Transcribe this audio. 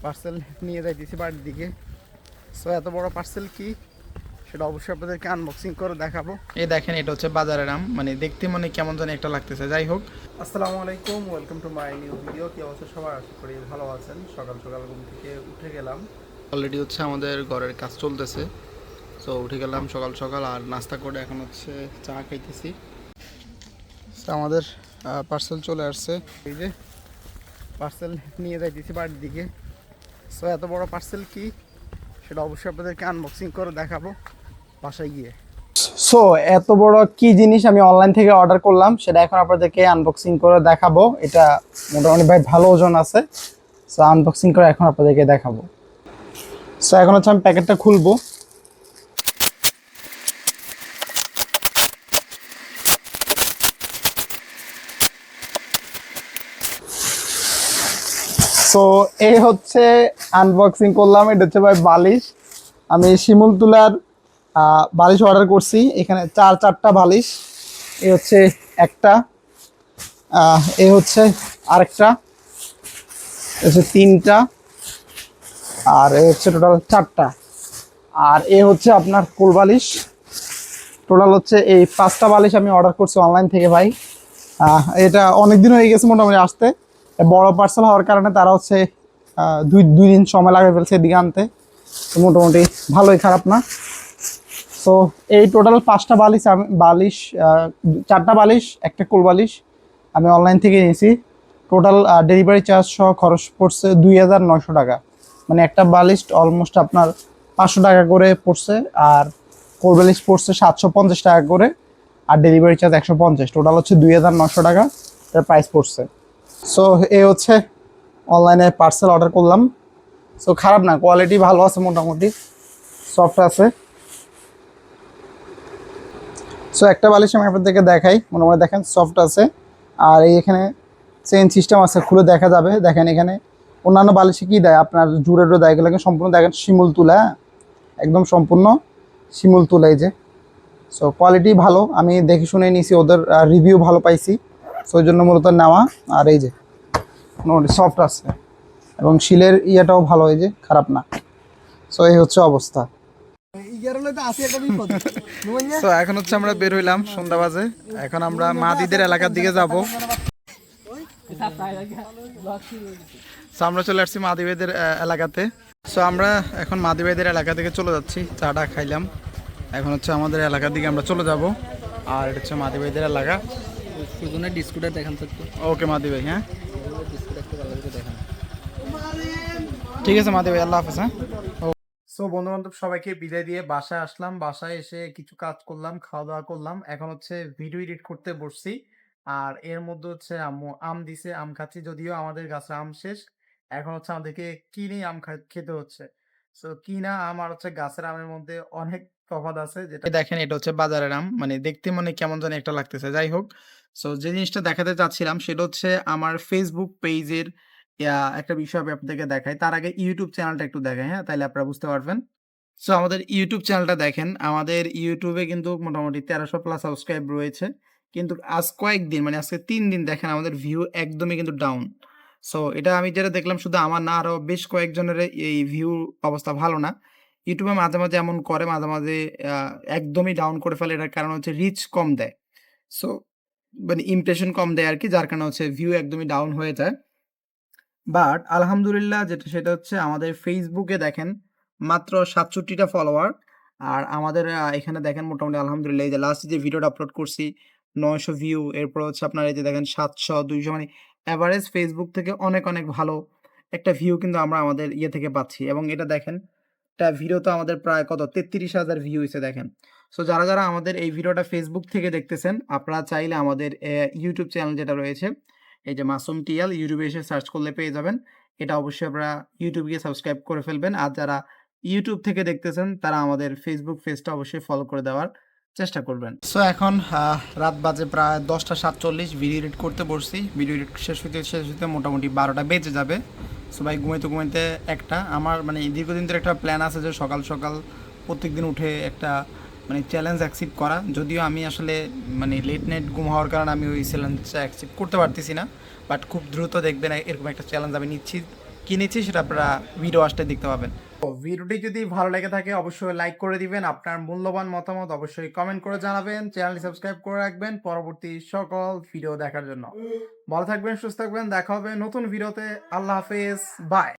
Parcel নিয়ে যাইতেছি বাড়ির দিকে। সো এত বড় পার্সেল কি সেটা অবশ্যই আপনাদেরকে আনবক্সিং করে দেখাবো। এই দেখেন, এটা হচ্ছে বাজারের আম, মানে দেখতে মনে কেমন জানি একটা লাগতেছে। যাই হোক, আসসালামু আলাইকুম, welcome to my new video. কি অবস্থা সবার? আশা করি ভালো আছেন। সকাল সকাল ঘুম থেকে উঠে গেলাম, অলরেডি হচ্ছে আমাদের ঘরের কাজ চলতেছে। সো উঠে গেলাম সকাল সকাল, আর নাস্তা করে এখন হচ্ছে চা খাইতেছি। আমাদের পার্সেল চলে আসছে, এই যে পার্সেল নিয়ে যাইতেছি বাড়ির দিকে। সো এত বড় পার্সেল কি সেটা অবশ্যই আপনাদেরকে আনবক্সিং করে দেখাবো বাসায় গিয়ে। সো এত বড় কি জিনিস আমি অনলাইন থেকে অর্ডার করলাম সেটা এখন আপনাদেরকে আনবক্সিং করে দেখাবো। এটা মোটামুটি ভাই ভালো ওজন আছে। সো আনবক্সিং করে এখন আপনাদেরকে দেখাবো। সো এখন হচ্ছে আমি প্যাকেটটা খুলবো। সো এই হচ্ছে আনবক্সিং করলাম। এটা হচ্ছে ভাই বালিশ। আমি শিমুল তুলার বালিশ অর্ডার করছি। এখানে চারটা বালিশ। এই হচ্ছে একটা, এই হচ্ছে আরেকটা, হচ্ছে তিনটা, আর এই হচ্ছে টোটাল চারটা, আর এ হচ্ছে আপনার কোল বালিশ। টোটাল হচ্ছে এই 5টা বালিশ আমি অর্ডার করছি অনলাইন থেকে ভাই। এটা অনেক দিন হয়ে গেছে মোটামুটি আসতে। বড় পার্সেল হওয়ার কারণে তারা হচ্ছে দুই দিন সময় লাগে ফেলছে এদিকে আনতে। তো মোটামুটি ভালোই, খারাপ না। তো এই টোটাল 5টা বালিশ চারটা বালিশ, একটা কোল বালিশ আমি অনলাইন থেকে নিয়েছি। টোটাল ডেলিভারি চার্জ সহ খরচ পড়ছে 2900 টাকা। মানে একটা বালিশ অলমোস্ট আপনার 500 টাকা করে পড়ছে, আর কোল বালিশ পড়ছে 750 টাকা করে, আর ডেলিভারি চার্জ 150। টোটাল হচ্ছে 2900 টাকা এর প্রাইস পড়ছে। সো এই হচ্ছে অনলাইনে পার্সেল অর্ডার করলাম। সো খারাপ না, কোয়ালিটি ভালো আছে, মোটামুটি সফট আছে। সো একটা বালিশ আমি আপনাদেরকে দেখাই, মোটামুটি দেখেন সফট আছে। আর এই এখানে চেইন সিস্টেম আছে, খুলে দেখা যাবে। দেখেন এখানে অন্যান্য বালিশে কি দেয় আপনার জুড়েরও দেয়, এগুলোকে সম্পূর্ণ দেখেন শিমুল তুলা, একদম সম্পূর্ণ শিমুল তুলা এই যে। সো কোয়ালিটি ভালো, আমি দেখে শুনে নিয়েছি, ওদের রিভিউ ভালো পাইছি, সো ওই জন্য মূলত নেওয়া। আর এই যে মোটামুটি সফট আছে, এবং শিলের ইয়েটাও ভালো, এই যে খারাপ না। সো এই হচ্ছে অবস্থা। তো এখন হচ্ছে আমরা বের হইলাম, সন্ধ্যা বাজে। এখন আমরা মাদিদের এলাকার দিকে যাব। সো আমরা চলে আসছি মাদিবেদের এলাকাতে। সো আমরা এখন মাদিবেদের এলাকা থেকে চলে যাচ্ছি। চাটা খাইলাম, এখন হচ্ছে আমাদের এলাকার দিকে আমরা চলে যাব। আর এটা হচ্ছে মাদিবেদের এলাকা। ডিসকুটার দেখান তো। ওকে মাদি ভাই, হ্যাঁ ঠিক আছে মাদি ভাই, আল্লাহ হাফেজ। হ্যাঁ, সো বন্ধু বান্ধব সবাইকে বিদায় দিয়ে বাসায় আসলাম। বাসায় এসে কিছু কাজ করলাম, খাওয়া দাওয়া করলাম। এখন হচ্ছে ভিডিও এডিট করতে বসছি। আর এর মধ্যে হচ্ছে আম্মু আম দিছে, আম খাচ্ছি। যদিও আমাদের গাছের আম শেষ, এখন হচ্ছে আমাদেরকে কিনে আম খেতে হচ্ছে। সো কিনা আম আর হচ্ছে গাছের আমের মধ্যে অনেক তফাৎ আছে। যেটা দেখেন, এটা হচ্ছে বাজারের আম, মানে দেখতে মনে কেমন জানি একটা লাগতেছে। যাই হোক, সো যে জিনিসটা দেখাতে চাচ্ছিলাম সেটা হচ্ছে আমার ফেসবুক পেজের একটা বিষয় আমি আপনাদেরকে দেখাই। তার আগে ইউটিউব চ্যানেলটা একটু দেখাই, হ্যাঁ, তাইলে আপনারা বুঝতে পারবেন। সো আমাদের ইউটিউব চ্যানেলটা দেখেন। আমাদের ইউটিউবে কিন্তু মোটামুটি 1300 প্লাস সাবস্ক্রাইব রয়েছে, কিন্তু আজ কয়েকদিন, মানে আজকে 3 দিন দেখেন আমাদের ভিউ একদমই কিন্তু ডাউন। সো এটা আমি যেটা দেখলাম, শুধু আমার না, আরও বেশ কয়েকজনের এই ভিউ অবস্থা ভালো না। ইউটিউবে মাঝে মাঝে এমন করে, মাঝে মাঝে একদমই ডাউন করে ফেলে। এটার কারণ হচ্ছে রিচ কম দেয়। সো মানে ইমপ্রেশন কম দেয় আর কি, যার কারণে হচ্ছে ভিউ একদমই ডাউন হয়ে যায়। বাট আলহামদুলিল্লাহ, সেটা হচ্ছে আমাদের ফেসবুকে দেখেন মাত্র 67টা ফলোয়ার। আর আমাদের এখানে দেখেন মোটামুটি আলহামদুলিল্লাহ, এই যে লাস্ট যে ভিডিওটা আপলোড করছি 900 ভিউ। এরপর হচ্ছে আপনার এই যে দেখেন 700 200, মানে অ্যাভারেজ ফেসবুক থেকে অনেক অনেক ভালো একটা ভিউ কিন্তু আমরা আমাদের ইয়ে থেকে পাচ্ছি। এবং এটা দেখেন, একটা ভিডিও তো আমাদের প্রায় কত 33,000 ভিউ হয়েছে দেখেন। সো যারা যারা আমাদের এই ভিডিওটা ফেসবুক থেকে দেখতেছেন, আপনারা চাইলে আমাদের ইউটিউব চ্যানেল যেটা রয়েছে, এই যে মাসুম টিয়াল, ইউটিউবে এসে সার্চ করলে পেয়ে যাবেন। এটা অবশ্যই আপনারা ইউটিউবে গিয়ে সাবস্ক্রাইব করে ফেলবেন। আর যারা ইউটিউব থেকে দেখতেছেন তারা আমাদের ফেসবুক পেজটা অবশ্যই ফলো করে দেওয়ার চেষ্টা করবেন। সো এখন রাত বাজে প্রায় 10টা 47, ভিডিও এডিট করতে বসছি। ভিডিও এডিট শেষ হতে মোটামুটি 12টা বেজে যাবে। সো ভাই ঘুমাইতে ঘুমাইতে একটা, আমার মানে দীর্ঘদিন ধরে একটা প্ল্যান আছে যে সকাল সকাল প্রত্যেকদিন উঠে একটা মানে চ্যালেঞ্জ অ্যাকসেপ্ট করা। যদিও আমি আসলে মানে লেট নাইট ঘুম হওয়ার কারণে আমি ওই চ্যালেঞ্জটা অ্যাকসেপ্ট করতে পারতেছি না, বাট খুব দ্রুত দেখবেন এরকম একটা চ্যালেঞ্জ আমি নিচ্ছি। কিনেছি সেটা আপনারা ভিডিও আসলে দেখতে পাবেন। তো ভিডিওটি যদি ভালো লেগে থাকে অবশ্যই লাইক করে দিবেন। আপনার মূল্যবান মতামত অবশ্যই কমেন্ট করে জানাবেন। চ্যানেলটি সাবস্ক্রাইব করে রাখবেন পরবর্তী সকল ভিডিও দেখার জন্য। ভালো থাকবেন, সুস্থ থাকবেন। দেখা হবে নতুন ভিডিওতে। আল্লাহ হাফেজ। বাই।